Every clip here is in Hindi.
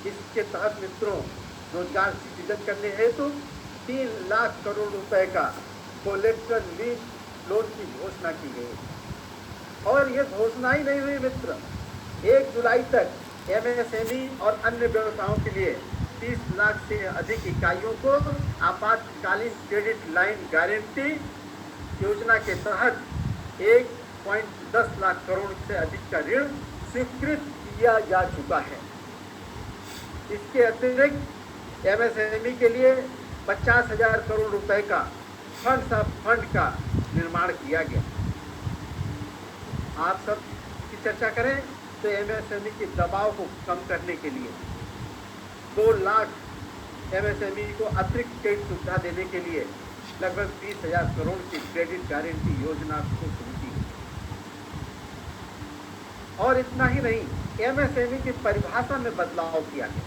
इसके तहत मित्रों रोजगार सृजन करने हेतु 3 लाख करोड़ रुपए का कोलेक्टर लीज लोन की घोषणा की गई। और ये घोषणा ही नहीं हुई मित्र, 1 जुलाई तक एमएसएमई और अन्य व्यवसायों के लिए 30 लाख से अधिक इकाइयों को आपातकालीन क्रेडिट लाइन गारंटी योजना के तहत 1.10 लाख करोड़ से अधिक का ऋण स्वीकृत किया जा चुका है। इसके अतिरिक्त एमएसएमई के लिए 50,000 करोड़ रुपए का फंड का निर्माण किया गया। आप सब की चर्चा करें तो एमएसएमई के दबाव को कम करने के लिए 2 लाख एमएसएमई को अतिरिक्त क्रेडिट सुविधा देने के लिए लगभग 30,000 करोड़ की क्रेडिट गारंटी योजना को शुरू की। और इतना ही नहीं, एमएसएमई की परिभाषा में बदलाव किया गया।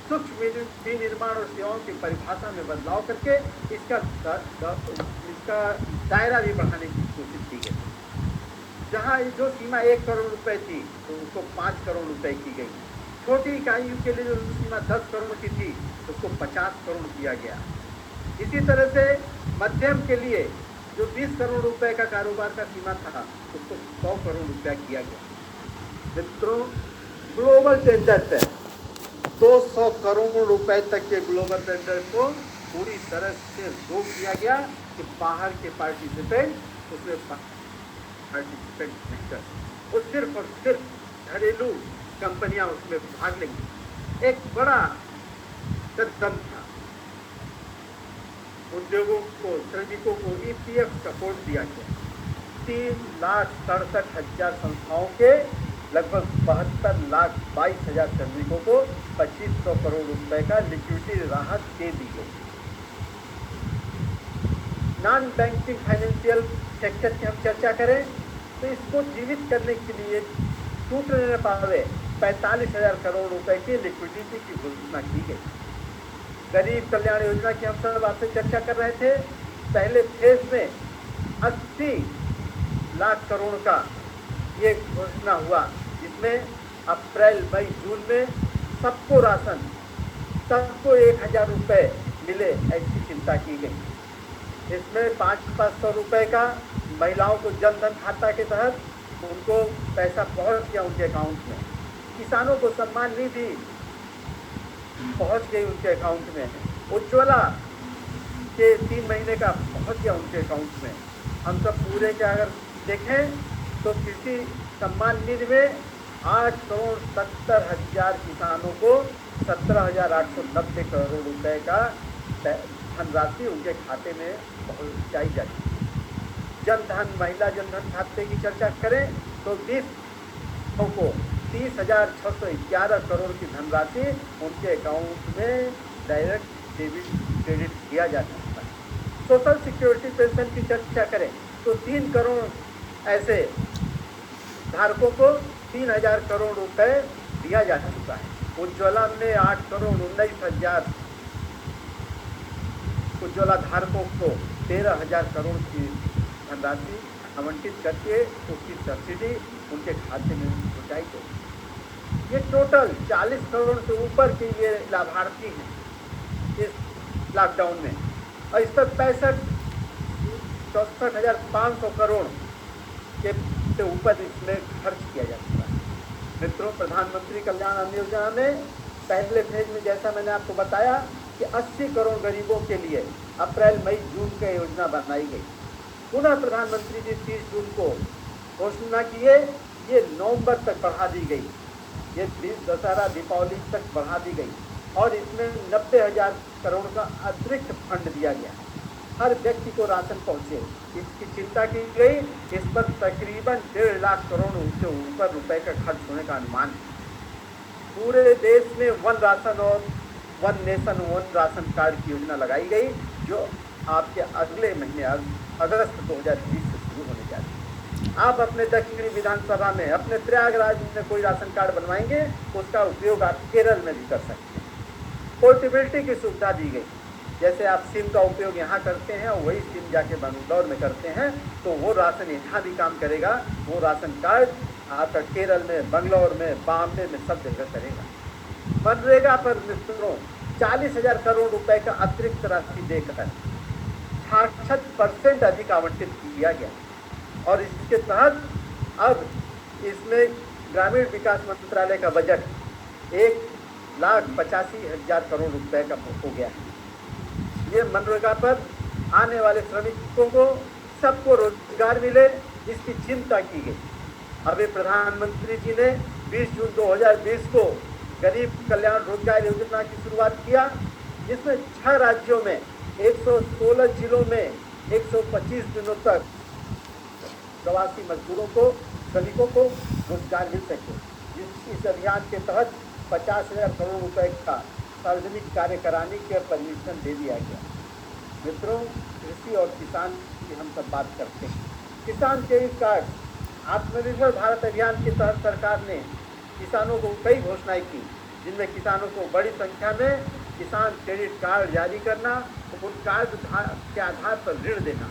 सूक्ष्म विनिर्माण और सेवाओं की परिभाषा में बदलाव करके इसका दायरा भी बढ़ाने की कोशिश की गई। जहां जो सीमा 1 करोड़ रुपए थी तो उसको 5 करोड़ रुपए की गई। छोटी इकाइयों के लिए जो सीमा 10 करोड़ की थी उसको 50 करोड़ किया गया। इसी तरह से मध्यम के लिए जो 20 करोड़ रुपए का कारोबार का सीमा था उसको 100 करोड़ रुपया किया गया। मित्रों, ग्लोबल टेंडर पे 200 करोड़ रुपए तक के ग्लोबल टेंडर को पूरी तरह से रोक दिया गया कि बाहर के पार्टिसिपेंट उसमें पार्टिसिपेंट नहीं कर, वो सिर्फ और सिर्फ घरेलू कंपनियां उसमें भाग लेंगी। एक बड़ा कदम था। उद्योगों को, श्रमिकों को ईपीएफ सपोर्ट दिया गया। 3,67,000 संस्थाओं के लगभग 72,22,000 श्रमिकों को 2,500 करोड़ रुपए का लिक्विडिटी राहत दे दी गई। नॉन बैंकिंग फाइनेंशियल सेक्टर की हम चर्चा करें तो इसको जीवित करने के लिए टूटने न पावे 45,000 करोड़ रुपए की लिक्विडिटी की घोषणा की गई। गरीब कल्याण योजना की हम सब आपसे चर्चा कर रहे थे। पहले फेज में 80 लाख करोड़ का ये घोषणा हुआ, जिसमें अप्रैल, मई, जून में सबको राशन, सबको 1,000 रुपए मिले, ऐसी चिंता की गई। इसमें 500 रुपए का महिलाओं को जनधन खाता के तहत उनको पैसा पहुंच गया उनके अकाउंट में। किसानों को सम्मान निधि पहुंच गई उनके अकाउंट में। उज्ज्वला के 3 महीने का पहुंच गया उनके अकाउंट में। हम सब पूरे का अगर देखें तो कृषि सम्मान निधि में 8,70,000 किसानों को 17,890 करोड़ रुपए का धनराशि उनके खाते में पहुंचाई जाती है। जनधन, महिला जनधन खाते की चर्चा करें तो 20 को 30,611 करोड़ की धनराशि उनके अकाउंट में डायरेक्ट डेबिट क्रेडिट किया जा सकता है। सोशल सिक्योरिटी पेंशन की चर्चा करें तो 3 करोड़ ऐसे धारकों को 3,000 करोड़ रुपए दिया जा चुका है। उज्ज्वला में 8,19,000 उज्ज्वला धारकों को 13,000 करोड़ की धनराशि आवंटित करके उसकी सब्सिडी उनके खाते में पहुंचाई गई। ये टोटल 40 करोड़ से ऊपर के ये लाभार्थी हैं इस लॉकडाउन में, और इस पर 64,500 करोड़ के से ऊपर इसमें खर्च किया जा चुका है। मित्रों, प्रधानमंत्री कल्याण अन्न योजना में पहले फेज में जैसा मैंने आपको बताया कि 80 करोड़ गरीबों के लिए अप्रैल, मई, जून की योजना बनाई गई। पुनः प्रधानमंत्री जी 30 जून को घोषणा किए, ये नवंबर तक बढ़ा दी गई, ये दशहरा, दीपावली तक बढ़ा दी गई, और इसमें 90,000 करोड़ का अतिरिक्त फंड दिया गया। हर व्यक्ति को राशन पहुंचे, इसकी चिंता की गई। इस पर तकरीबन 1.5 लाख करोड़ से ऊपर रुपए का खर्च होने का अनुमान है। पूरे देश में वन राशन और one nation one ration card की योजना लगाई गई, जो आपके अगले महीने अगस्त 2020 से शुरू होने जा रही है। आप अपने दक्षिणी विधानसभा में, अपने प्रयागराज में कोई राशन कार्ड बनवाएंगे, उसका उपयोग आप केरल में भी कर सकते हैं। पोर्टेबिलिटी की सुविधा दी गई, जैसे आप सिम का उपयोग यहाँ करते हैं और वही सिम जाके बंगलौर में करते हैं, तो वो राशन यहाँ भी काम करेगा। वो राशन कार्ड आपका केरल में, बंगलौर में, बॉम्बे में सब जगह करेगा। मनरेगा पर मित्रों 40,000 करोड़ रुपए का अतिरिक्त राशि देकर 66% अधिक आवंटित किया गया और इसके तहत अब इसमें ग्रामीण विकास मंत्रालय का बजट 1,85,000 करोड़ रुपए का हो गया है। ये मनरेगा पर आने वाले श्रमिकों को सबको रोजगार मिले, इसकी चिंता की गई। अभी प्रधानमंत्री जी ने 20 जून 2020 को गरीब कल्याण रोजगार योजना की शुरुआत किया, जिसमें 6 राज्यों में 116 जिलों में 125 दिनों तक प्रवासी मजदूरों को, श्रमिकों को रोजगार मिल सके। इस अभियान के तहत 50,000 करोड़ रुपए का सार्वजनिक कार्य कराने के परमिशन दे दिया गया। मित्रों, कृषि और किसान की हम सब बात करते हैं। किसान क्रेडिट कार्ड, आत्मनिर्भर भारत अभियान के तहत सरकार ने किसानों को कई घोषणाएं की, जिनमें किसानों को बड़ी संख्या में किसान क्रेडिट कार्ड जारी करना, उन कार्ड के आधार पर ऋण देना।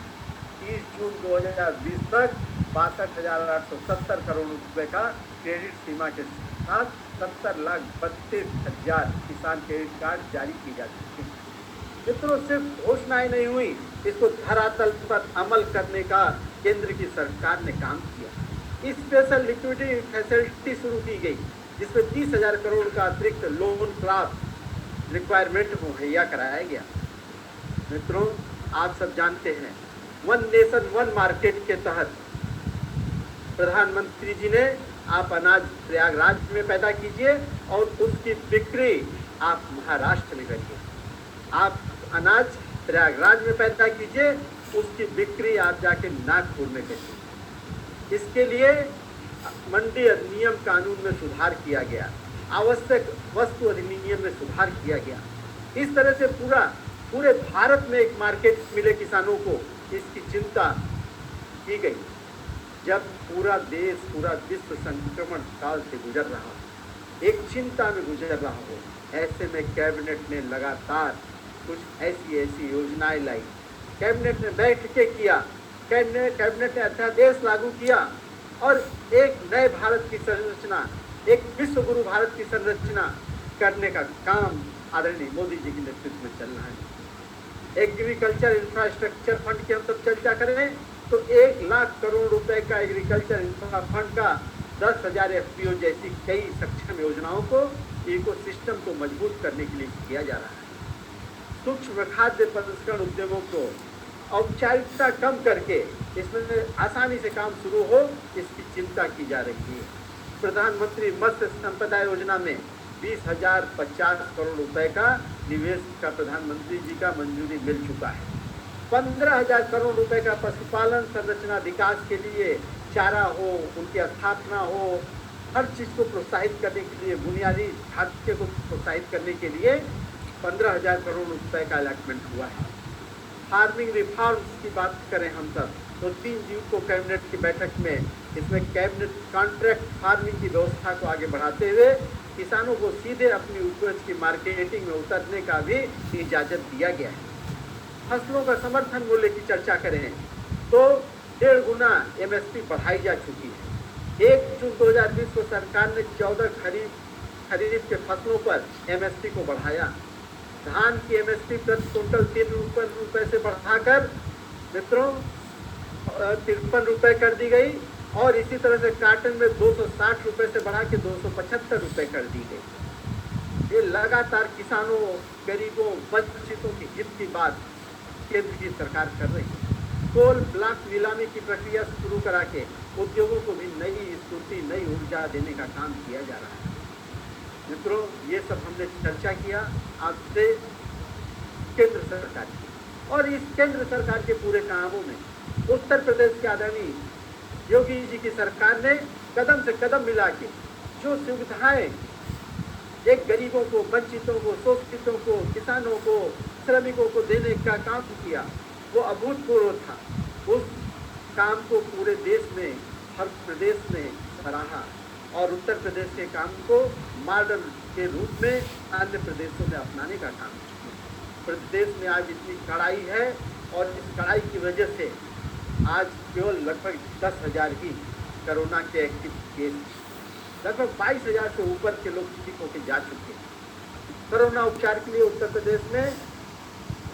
30 जून 2020 तक 62,870 करोड़ रुपए का क्रेडिट सीमा के साथ 70,32,000 किसान क्रेडिट कार्ड जारी किए जा चुके हैं। मित्रों, सिर्फ घोषणाएं नहीं हुई, इसको धरातल पर अमल करने का केंद्र की सरकार ने काम किया। स्पेशल लिक्विडिटी फैसिलिटी शुरू की गई, जिसमें 30,000 करोड़ का अतिरिक्त लोन क्लास रिक्वायरमेंट मुहैया कराया गया। मित्रों, आप सब जानते हैं, वन नेशन वन मार्केट के तहत प्रधानमंत्री जी ने आप अनाज प्रयागराज में पैदा कीजिए और उसकी बिक्री आप महाराष्ट्र में करिए। आप अनाज प्रयागराज में पैदा कीजिए, उसकी बिक्री आप जाके नागपुर में करिए। इसके लिए मंडी अधिनियम कानून में सुधार किया गया, आवश्यक वस्तु अधिनियम में सुधार किया गया। इस तरह से पूरे भारत में एक मार्केट मिले किसानों को, इसकी चिंता की गई। जब पूरा देश, पूरा विश्व संक्रमण काल से गुजर रहा हो, एक चिंता में गुजर रहा हो, ऐसे में कैबिनेट ने लगातार कुछ ऐसी योजनाएं लाई। कैबिनेट ने बैठकें किया, कैबिनेट ने अध्यादेश लागू किया और एक नए भारत की संरचना, एक विश्व गुरु भारत की संरचना करने का काम आदरणीय मोदी जी के नेतृत्व में चल रहा है। एग्रीकल्चर इंफ्रास्ट्रक्चर फंड की हम सब चर्चा करें तो 1 लाख करोड़ रुपए का एग्रीकल्चर इंफ्रा फंड का 10,000 FPO जैसी कई सक्षम योजनाओं को, इकोसिस्टम को मजबूत करने के लिए किया जा रहा है। सूक्ष्म खाद्य प्रसंस्करण उद्यमों को औपचारिकता कम करके इसमें आसानी से काम शुरू हो, इसकी चिंता की जा रही है। प्रधानमंत्री मत्स्य संपदा योजना में 20,050 करोड़ रुपए का निवेश का प्रधानमंत्री जी का मंजूरी मिल चुका है। 15,000 करोड़ रुपए का पशुपालन संरचना विकास के लिए, चारा हो, उनकी स्थापना हो, हर चीज़ को प्रोत्साहित करने के लिए, बुनियादी ढांचे को प्रोत्साहित करने के लिए 15,000 करोड़ रुपए का अलॉटमेंट हुआ है। फार्मिंग रिफॉर्म्स की बात करें हम सब तो 3 जून को कैबिनेट की बैठक में इसमें कैबिनेट कॉन्ट्रैक्ट फार्मिंग की व्यवस्था को आगे बढ़ाते हुए किसानों को सीधे अपनी उपज की मार्केटिंग में उतरने का भी इजाज़त दिया गया है। फसलों का समर्थन मूल्य की चर्चा करें तो 1.5 गुना MSP बढ़ाई जा चुकी है। 1 जून 2020 को सरकार ने 14 खरीफ के फसलों पर MSP को बढ़ाया। धान की MSP प्रति क्विंटल 3 रुपये से बढ़ाकर मित्रों 53 रुपये कर दी गई और इसी तरह से काटन में 260 रुपये से बढ़ा के 275 रुपये कर दी गई। ये लगातार किसानों, गरीबों, वंचितों के हित की बात केंद्र की सरकार कर रही है। कोल ब्लॉक नीलामी की प्रक्रिया शुरू करा के उद्योगों को भी नई स्फूर्ति, नई ऊर्जा देने का काम किया जा रहा है। मित्रों, ये सब हमने चर्चा किया आपसे केंद्र सरकार की, और इस केंद्र सरकार के पूरे कामों में उत्तर प्रदेश के आदरणीय योगी जी की सरकार ने कदम से कदम मिला के जो सुविधाएं एक गरीबों को, वंचितों को, शोषितों को, किसानों को, श्रमिकों को देने का काम किया, वो अभूतपूर्व था। उस काम को पूरे देश में, हर प्रदेश में सराहा और उत्तर प्रदेश के काम को मॉडल के रूप में अन्य प्रदेशों में अपनाने का काम किया। प्रदेश में आज इतनी कड़ाई है और इस कड़ाई की वजह से आज केवल लगभग 10,000 ही कोरोना के एक्टिव केस। लगभग 22,000 से ऊपर के लोग ठीक होकर जा चुके हैं। कोरोना उपचार के लिए उत्तर प्रदेश में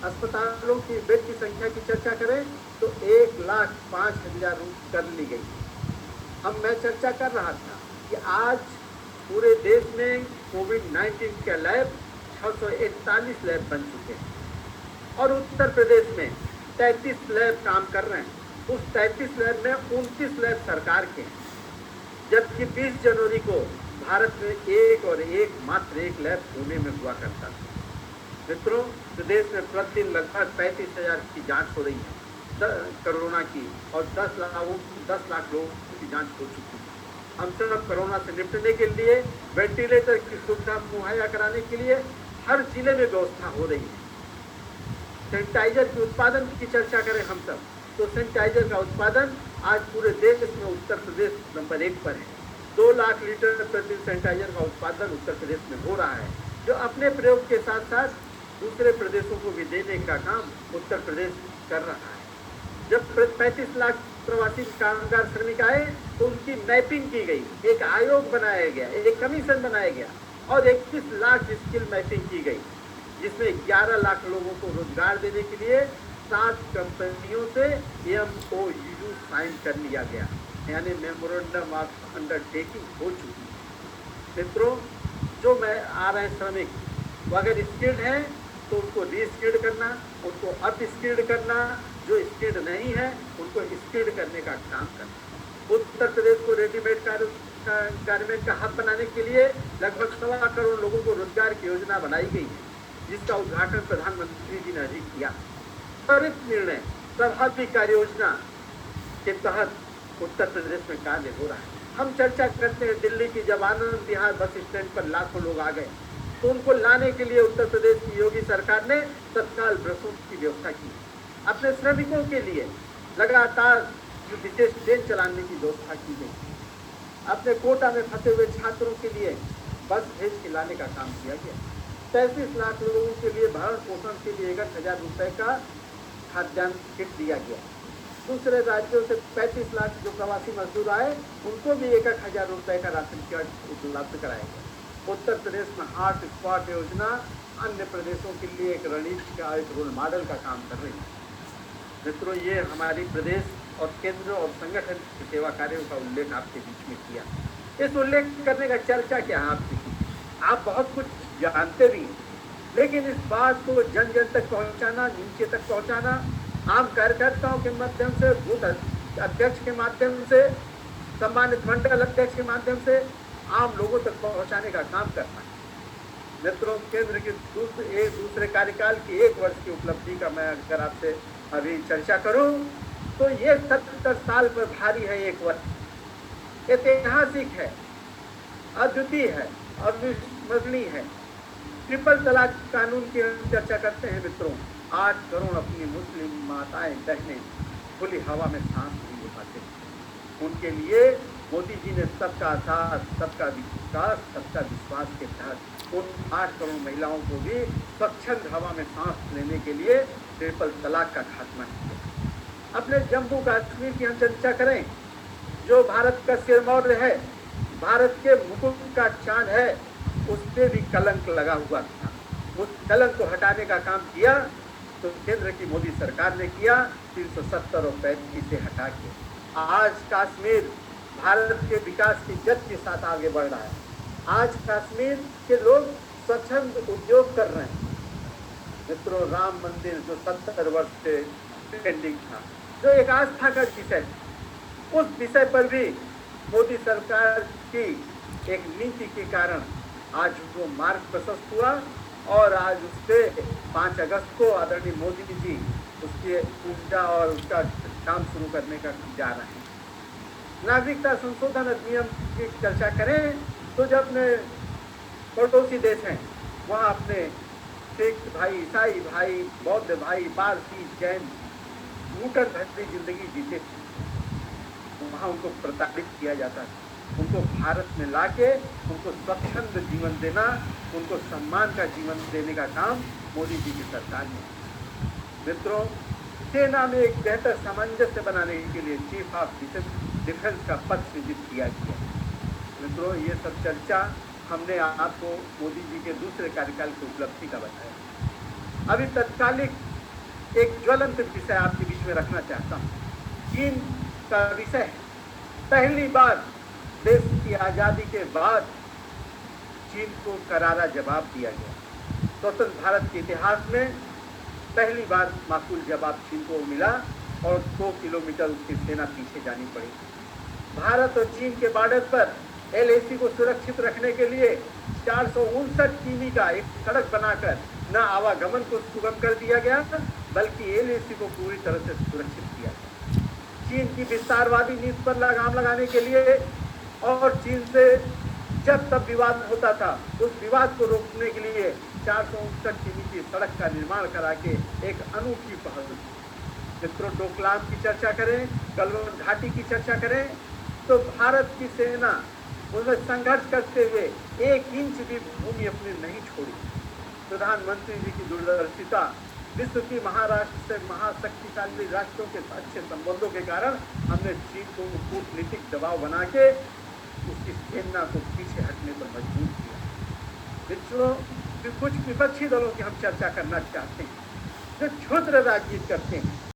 अस्पतालों की बेड की संख्या की चर्चा करें तो 1,05,000 कर ली गई। अब मैं चर्चा कर रहा था कि आज पूरे देश में कोविड-19 के लैब 641 लैब बन चुके हैं और उत्तर प्रदेश में 33 लैब काम कर रहे हैं। उस 33 लैब में 29 लैब सरकार के हैं, जबकि 20 जनवरी को भारत में मात्र एक लैब पुणे में हुआ करता था। मित्रों, प्रदेश में प्रतिदिन लगभग 35,000 की जांच हो रही है कोरोना की और 10 लाख लोगों की जांच हो चुकी है। हम सब कोरोना से निपटने के लिए वेंटिलेटर की सुविधा मुहैया कराने के लिए हर जिले में व्यवस्था हो रही है। सैनिटाइजर के उत्पादन की चर्चा करें हम सब तो सैनिटाइजर का उत्पादन आज पूरे देश में उत्तर प्रदेश नंबर 1 पर है। 2 लाख लीटर प्रतिदिन सैनिटाइजर का उत्पादन उत्तर प्रदेश में हो रहा है, जो अपने प्रयोग के साथ साथ दूसरे प्रदेशों को भी देने का काम उत्तर प्रदेश कर रहा है। जब 35 लाख प्रवासी कामगार श्रमिक आए तो उनकी मैपिंग की गई, एक आयोग बनाया गया, एक कमीशन बनाया गया और 21 लाख स्किल मैपिंग की गई, जिसमें 11 लाख लोगों को रोजगार देने के लिए 7 कंपनियों से MOU साइन कर लिया गया, यानी मेमोरेंडम ऑफ अंडरटेकिंग हो चुकी है। मित्रों, जो मैं आ रहे श्रमिक वो अगर स्किल्ड हैं तो उनको रीस्किल्ड करना, उनको अपस्किल्ड करना, जो स्किल्ड नहीं है उनको स्किल्ड करने का काम करना। उत्तर प्रदेश को रेडीमेड गारमेंट का हब बनाने के लिए लगभग 1.25 करोड़ लोगों को रोजगार की योजना बनाई गई है, जिसका उद्घाटन प्रधानमंत्री जी ने अभी किया। त्वरित निर्णय प्रभावी कार्य योजना के तहत उत्तर प्रदेश में कार्य हो रहा है। हम चर्चा करते हैं दिल्ली की जब आनंद विहार बस स्टैंड पर लाखों लोग आ गए तो उनको लाने के लिए उत्तर प्रदेश की योगी सरकार ने तत्काल बसों की व्यवस्था की। अपने श्रमिकों के लिए लगातार विशेष ट्रेन चलाने की व्यवस्था की गई। अपने कोटा में फंसे हुए छात्रों के लिए बस भेज के लाने का काम किया गया। 33 लाख लोगों के लिए भरण पोषण के लिए 61,000 रुपये का खाद्यान्न किट दिया गया। दूसरे राज्यों से 35 लाख जो प्रवासी मजदूर आए उनको भी 1,000 रुपये का राशन कार्ड उपलब्ध कराया गया। उत्तर प्रदेश में हॉट स्पॉट योजना अन्य प्रदेशों के लिए एक रणनीति का, एक रोल मॉडल का काम कर रही है। मित्रों, ये हमारी प्रदेश और केंद्र और संगठन के सेवा कार्यों का उल्लेख आपके बीच में किया। इस उल्लेख करने का चर्चा क्या है आपकी? आप बहुत कुछ जानते भी हैं, लेकिन इस बात को जन जन तक पहुंचाना, नीचे तक पहुंचाना, आम कार्यकर्ताओं के माध्यम से, बूथ अध्यक्ष के माध्यम से, सम्मानित मंडल अध्यक्ष के माध्यम से आम लोगों तक पहुंचाने का काम करना है। मित्रों, केंद्र के दूसरे कार्यकाल की 1 वर्ष की उपलब्धि का मैं अगर आपसे अभी चर्चा करूं तो ये 70 साल पर भारी है। 1 वर्ष ऐतिहासिक है, अद्वितीय है, अविस्मरणीय है। ट्रिपल तलाक कानून की हम चर्चा करते हैं मित्रों। 8 करोड़ अपनी मुस्लिम माताएं बहनें खुली हवा में सांस नहीं ले पाते। उनके लिए मोदी जी ने सबका साथ, सबका विकास, सबका विश्वास के तहत उन 8 करोड़ महिलाओं को भी स्वच्छंद हवा में सांस लेने के लिए ट्रिपल तलाक का खात्मा किया। अपने जम्मू कश्मीर की हम चर्चा करें, जो भारत का सिरमौर है, भारत के मुकुट का चांद है, उस पर भी कलंक लगा हुआ था। उस कलंक को हटाने का काम किया तो केंद्र की मोदी सरकार ने किया। 370 और 35 से हटा के आज कश्मीर भारत के विकास की गति के साथ आगे बढ़ रहा है। आज कश्मीर के लोग स्वच्छंद उद्योग कर रहे हैं। मित्रों, राम मंदिर जो 70 वर्ष से पेंडिंग था, जो एक आस्था का विषय, उस विषय पर भी मोदी सरकार की एक नीति के कारण आज वो मार्ग प्रशस्त हुआ और आज उससे 5 अगस्त को आदरणीय मोदी जी उसकी पूजा और उसका काम शुरू करने का जा रहे हैं। नागरिकता संशोधन अधिनियम की चर्चा करें तो जब अपने पड़ोसी देश हैं वहाँ अपने सिख भाई, ईसाई भाई, बौद्ध भाई, पारसी, जैन लूटन भरी जिंदगी जीते थे, वहाँ उनको प्रताड़ित किया जाता है। उनको भारत में लाके उनको स्वच्छंद जीवन देना, उनको सम्मान का जीवन देने का काम मोदी जी की सरकार ने। मित्रों, सेना में एक बेहतर सामंजस्य बनाने के लिए चीफ ऑफ डिफेंस का पद सृजित किया गया। मित्रों, ये सब चर्चा हमने आपको मोदी जी के दूसरे कार्यकाल की उपलब्धि का बताया। अभी तत्कालिक एक ज्वलंत विषय आपके बीच में रखना चाहता हूँ। चीन का विषय है। पहली बार देश की आजादी के बाद चीन को करारा जवाब दिया गया। स्वतंत्र भारत के इतिहास में पहली बार माकूल जवाब चीन को मिला और 2 किलोमीटर उसकी सेना पीछे जानी पड़ी। भारत और चीन के बॉर्डर पर LAC को सुरक्षित रखने के लिए 459 किमी का एक सड़क बनाकर न आवागमन को सुगम कर दिया गया, बल्कि LAC को पूरी तरह से सुरक्षित किया गया। चीन की विस्तारवादी नीति पर लगाम लगाने के लिए और चीन से जब तब विवाद होता था, उस विवाद को रोकने के लिए 459 किमी की सड़क का निर्माण करा के एक अनूठी पहल। मित्रों, डोकलाम की चर्चा करें, गलवान घाटी की चर्चा करें, तो भारत की सेना उसमें संघर्ष करते हुए 1 इंच भी भूमि अपनी नहीं छोड़ी। प्रधानमंत्री जी की दूरदर्शिता, विश्व की महाराष्ट्र से महाशक्तिशाली राष्ट्रों के अच्छे संबंधों के कारण हमने चीन को कूटनीतिक दबाव बना के उसकी सेना को पीछे हटने पर मजबूर किया। मित्रों, कुछ विपक्षी दलों की हम चर्चा करना चाहते हैं जो क्षुद्र राजनीति करते हैं।